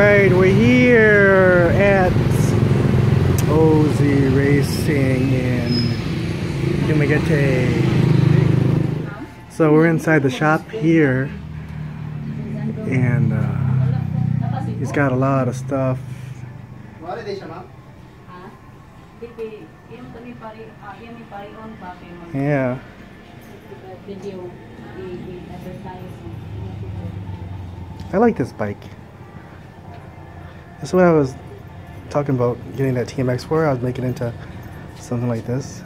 Alright, we're here at OZ Racing in Dumaguete. So we're inside the shop here, and he's got a lot of stuff. Yeah. I like this bike. That's what I was talking about, getting that TMX for. I was making it into something like this.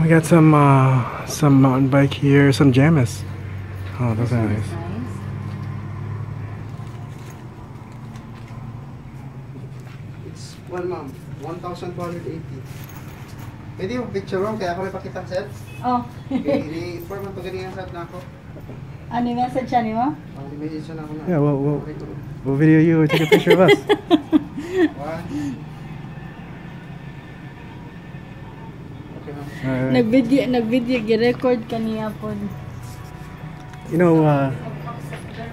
We got some mountain bike here, some Jamis. Oh, those are nice. It's 1,280. Pwede yung picture mo, kaya ako may pakitang set. Oh. I-inform mo ito ganyan set na ako. Ano yung message siya niyo? I-message siya na ako na. Yeah, we'll video you and take a picture of us. Nag-video, gi-record kaniya po. You know,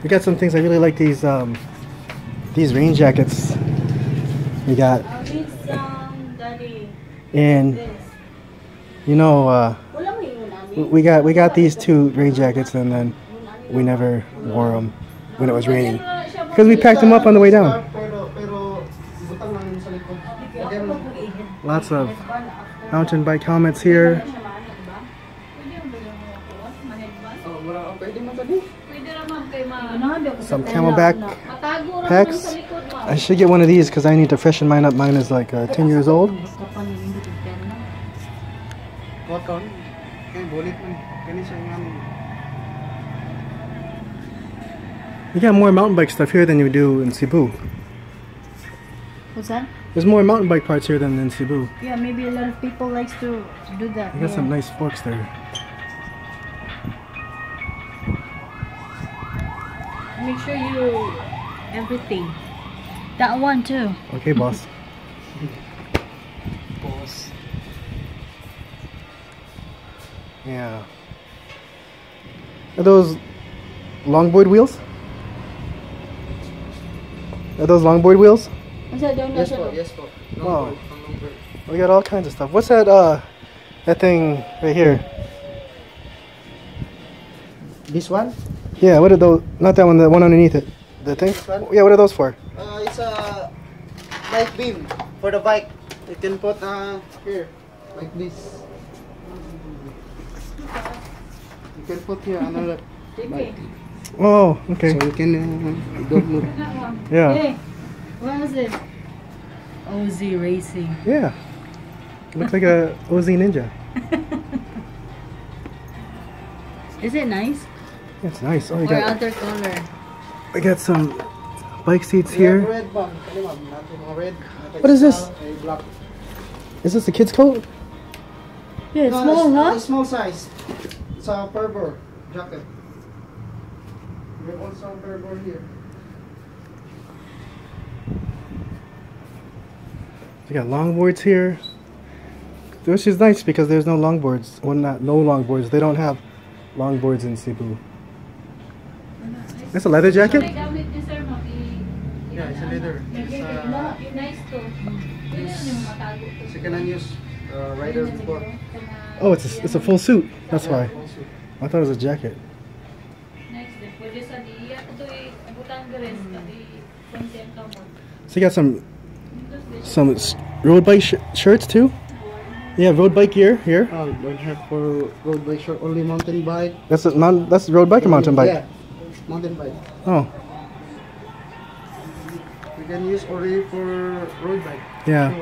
we got some things. I really like these rain jackets. We got, and you know, we got these two rain jackets, and then we never wore them when it was raining because we packed them up on the way down. Lots of mountain bike helmets here. Some camelback packs. I should get one of these because I need to freshen mine up. Mine is like 10 years old. You got more mountain bike stuff here than you do in Cebu. What's that? There's more mountain bike parts here than in Cebu. Yeah, maybe a lot of people likes to do that. You got some nice forks there. Make sure you everything. That one too. Okay, boss. Boss. Yeah. Are those longboard wheels? Are those longboard wheels? Yes, po. Yes, po. Oh. We got all kinds of stuff. What's that that thing right here? This one? Yeah, what are those? Not that one, the one underneath it. The thing? Yeah, what are those for? It's a bike beam for the bike. You can put here, like this. You can put here another bike. Oh, okay. So you can don't move. Yeah. Hey, what is it? OZ Racing. Yeah. Looks like a OZ Ninja. Is it nice? It's nice. Oh, Or other color? we got some bike seats We have here. red bang. Red. What is this? Is this a kid's coat? Yeah, it's small, huh? It's small size. It's a purple jacket. We have also a purple here. We got longboards here. Which is nice because there's no longboards. Well, not no longboards. They don't have longboards in Cebu. That's a leather jacket? Yeah, it's a leather. It's second-hand use rider board. Oh, it's a full suit. That's why. I thought it was a jacket. So you got some road bike shirts too. Yeah, road bike gear here. Oh, don't have for road bike shirt, only mountain bike. That's road bike or mountain bike? Yeah, mountain bike. Oh. You can use only for road bike. Yeah.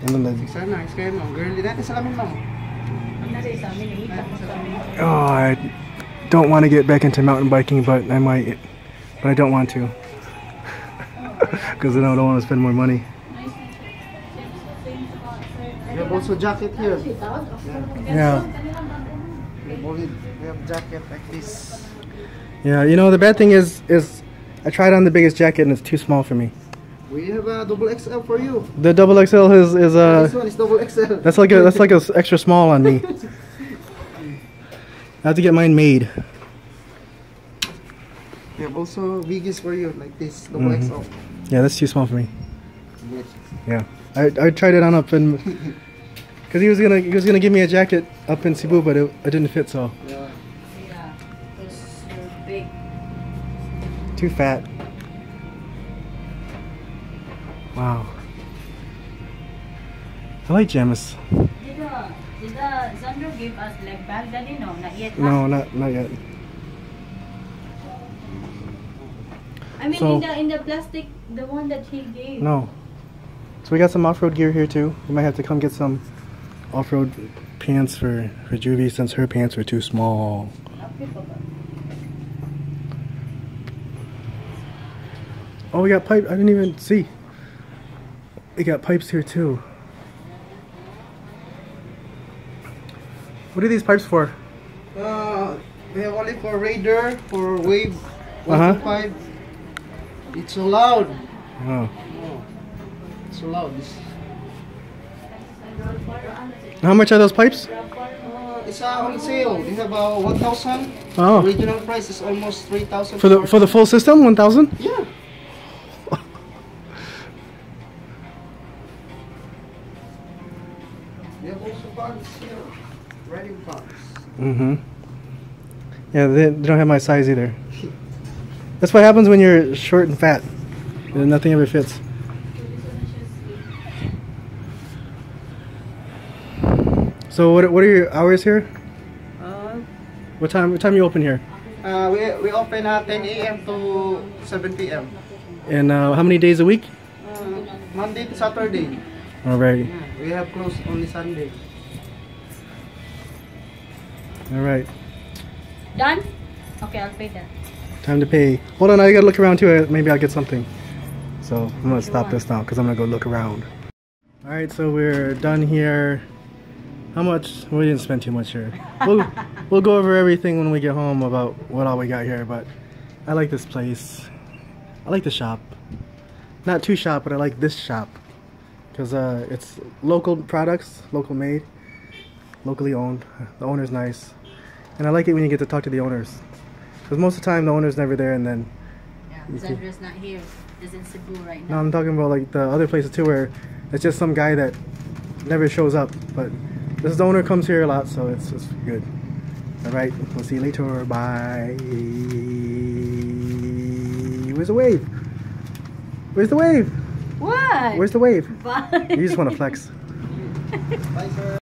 And then the I don't want to get back into mountain biking, but I might. But I don't want to. Because I don't want to spend more money. We have also jacket here. Yeah. We have jacket like this. Yeah, you know the bad thing is I tried on the biggest jacket and it's too small for me. We have a double XL for you. The double XL is This one is double XL. that's like a extra small on me. I have to get mine made. We have also biggies for you, like this double XL. Yeah, that's too small for me. Yes. Yeah, I tried it on up in because he was gonna give me a jacket up in Cebu, but it didn't fit. So Yeah. Yeah, because you're big. too fat. Wow. I like Jamis. Did Zandro give us leg bag, Daddy? No, not yet. No, not yet. I mean, So- in the plastic, the one that he gave. No. So we got some off-road gear here too. We might have to come get some off-road pants for Juvie since her pants were too small. Oh, we got pipe. I didn't even see. We got pipes here too. What are these pipes for? We have only for Raider, for Wave Uh-huh. 125. It's so loud. Oh. It's so loud. This. How much are those pipes? It's on sale. We have 1,000. Oh. Original price is almost 3,000. For the full system, 1,000? Yeah. We have also bags here. Riding bags. Mm-hmm. Yeah, they don't have my size either. That's what happens when you're short and fat. And nothing ever fits. So what are your hours here? What time you open here? We open at 10 a.m. to 7 p.m. And how many days a week? Monday to Saturday. Alright. We have closed only Sunday. Alright. Done? Okay, I'll pay that. Time to pay. Hold on, I gotta look around too. Maybe I'll get something. So I'm gonna stop this now because I'm gonna go look around. Alright, so we're done here. How much? We didn't spend too much here. We'll go over everything when we get home about what all we got here, but I like this place. I like the shop. Not too shop, but I like this shop. Because it's local products, local made, locally owned. The owner's nice. And I like it when you get to talk to the owners. Because most of the time the owner's never there and then... Yeah, Zandro's not here. He's in Cebu right No, now. I'm talking about like the other places too where it's just some guy that never shows up. But this the owner comes here a lot, so it's good. Alright, we'll see you later. Bye. Where's the wave? Where's the wave? What? Where's the wave? Bye. You just want to flex. Bye, sir.